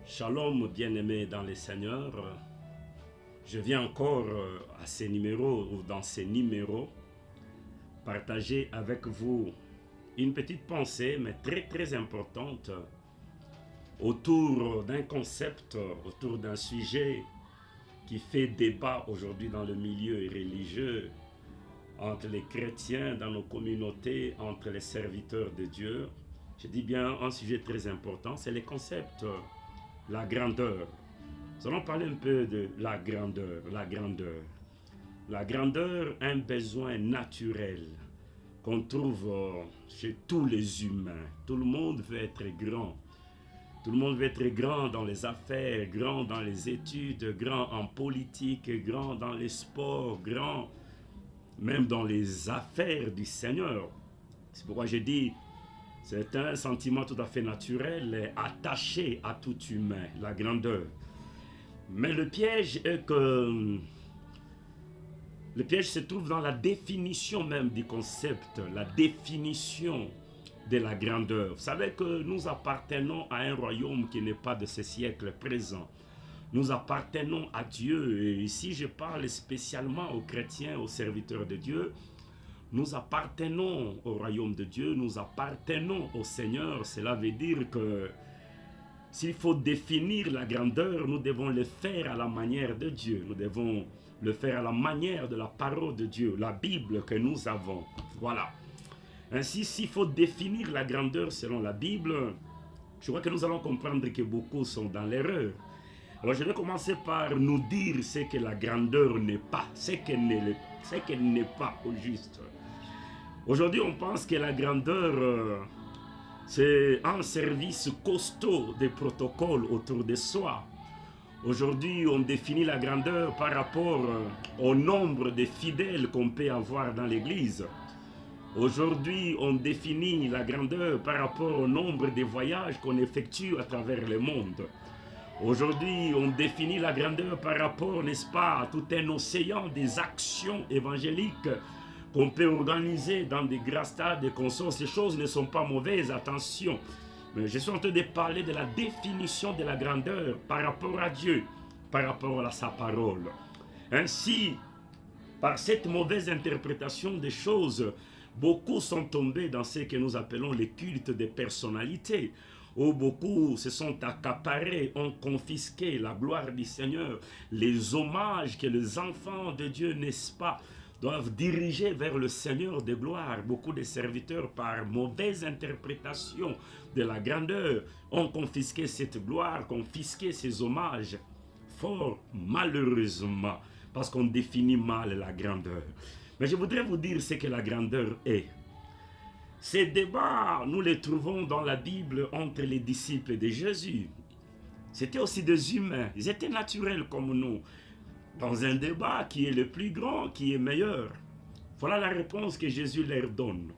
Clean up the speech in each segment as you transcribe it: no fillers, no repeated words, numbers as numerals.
Shalom, bien-aimés dans les Seigneurs. Je viens encore à ces numéros ou dans ces numéros partager avec vous une petite pensée, mais très importante, autour d'un concept, autour d'un sujet qui fait débat aujourd'hui dans le milieu religieux, entre les chrétiens, dans nos communautés, entre les serviteurs de Dieu. Je dis bien un sujet très important, c'est le concept, la grandeur. Nous allons parler un peu de la grandeur, la grandeur. La grandeur, un besoin naturel qu'on trouve chez tous les humains. Tout le monde veut être grand. Tout le monde veut être grand dans les affaires, grand dans les études, grand en politique, grand dans les sports, grand même dans les affaires du Seigneur. C'est pourquoi je dis, c'est un sentiment tout à fait naturel et attaché à tout humain, la grandeur. Mais le piège est que le piège se trouve dans la définition même du concept, la définition de la grandeur. Vous savez que nous appartenons à un royaume qui n'est pas de ce siècle présent. Nous appartenons à Dieu. Et ici, je parle spécialement aux chrétiens, aux serviteurs de Dieu. Nous appartenons au royaume de Dieu, nous appartenons au Seigneur. Cela veut dire que s'il faut définir la grandeur, nous devons le faire à la manière de Dieu. Nous devons le faire à la manière de la parole de Dieu, la Bible que nous avons. Voilà. Ainsi, s'il faut définir la grandeur selon la Bible, je crois que nous allons comprendre que beaucoup sont dans l'erreur. Alors je vais commencer par nous dire ce que la grandeur n'est pas, ce qu'elle n'est pas au juste. Aujourd'hui, on pense que la grandeur, c'est un service costaud des protocoles autour de soi. Aujourd'hui, on définit la grandeur par rapport au nombre de fidèles qu'on peut avoir dans l'église. Aujourd'hui, on définit la grandeur par rapport au nombre de voyages qu'on effectue à travers le monde. Aujourd'hui, on définit la grandeur par rapport, n'est-ce pas, à tout un océan des actions évangéliques qu'on peut organiser dans des grands stades et consorts. Ces choses ne sont pas mauvaises, attention. Mais je suis en train de parler de la définition de la grandeur par rapport à Dieu, par rapport à sa parole. Ainsi, par cette mauvaise interprétation des choses, beaucoup sont tombés dans ce que nous appelons les cultes des personnalités, où beaucoup se sont accaparés, ont confisqué la gloire du Seigneur, les hommages que les enfants de Dieu, n'est-ce pas, doivent diriger vers le Seigneur de gloire. Beaucoup de serviteurs, par mauvaise interprétation de la grandeur, ont confisqué cette gloire, confisqué ces hommages, fort malheureusement, parce qu'on définit mal la grandeur. Mais je voudrais vous dire ce que la grandeur est. Ces débats, nous les trouvons dans la Bible entre les disciples de Jésus. C'était aussi des humains, ils étaient naturels comme nous. Dans un débat, qui est le plus grand, qui est meilleur? Voilà la réponse que Jésus leur donne.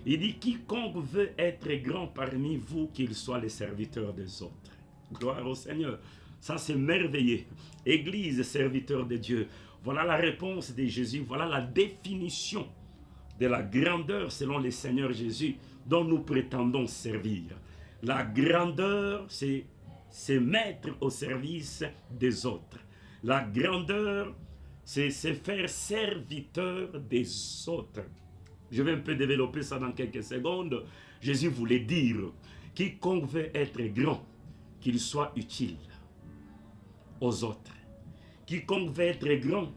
Il dit, quiconque veut être grand parmi vous, qu'il soit le serviteur des autres. Gloire au Seigneur. Ça, c'est merveilleux. Église, serviteur de Dieu. Voilà la réponse de Jésus. Voilà la définition de la grandeur selon le Seigneur Jésus dont nous prétendons servir. La grandeur, c'est se mettre au service des autres. La grandeur, c'est se faire serviteur des autres. Je vais un peu développer ça dans quelques secondes. Jésus voulait dire, quiconque veut être grand, qu'il soit utile aux autres. Quiconque veut être grand,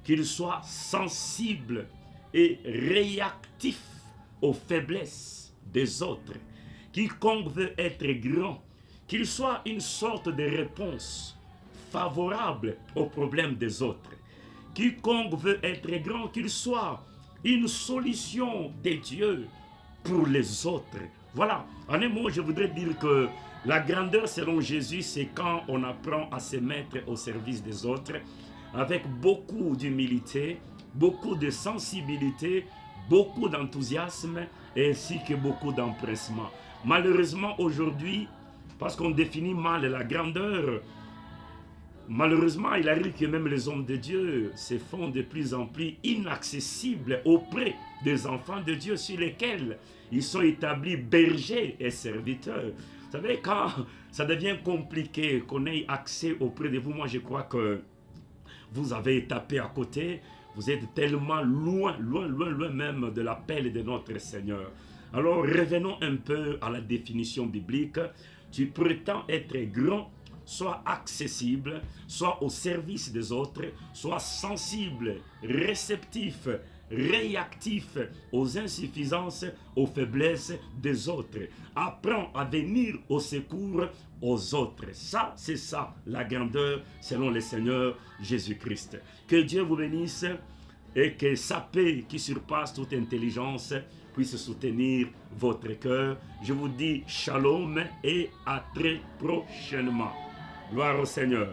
qu'il soit sensible et réactif aux faiblesses des autres. Quiconque veut être grand, qu'il soit une sorte de réponse favorable aux problèmes des autres. Quiconque veut être grand, qu'il soit une solution de Dieu pour les autres. Voilà, en un mot, je voudrais dire que la grandeur selon Jésus, c'est quand on apprend à se mettre au service des autres avec beaucoup d'humilité, beaucoup de sensibilité, beaucoup d'enthousiasme ainsi que beaucoup d'empressement. Malheureusement aujourd'hui, parce qu'on définit mal la grandeur, malheureusement il arrive que même les hommes de Dieu se font de plus en plus inaccessibles auprès des enfants de Dieu sur lesquels ils sont établis bergers et serviteurs. Vous savez, quand ça devient compliqué, qu'on ait accès auprès de vous, moi je crois que vous avez tapé à côté, vous êtes tellement loin, loin, loin, loin même de l'appel de notre Seigneur. Alors revenons un peu à la définition biblique. Tu prétends être grand, sois accessible, sois au service des autres, sois sensible, réceptif, réactif aux insuffisances, aux faiblesses des autres. Apprends à venir au secours aux autres. Ça, c'est ça, la grandeur selon le Seigneur Jésus-Christ. Que Dieu vous bénisse et que sa paix qui surpasse toute intelligence puisse soutenir votre cœur. Je vous dis shalom et à très prochainement. Gloire au Seigneur.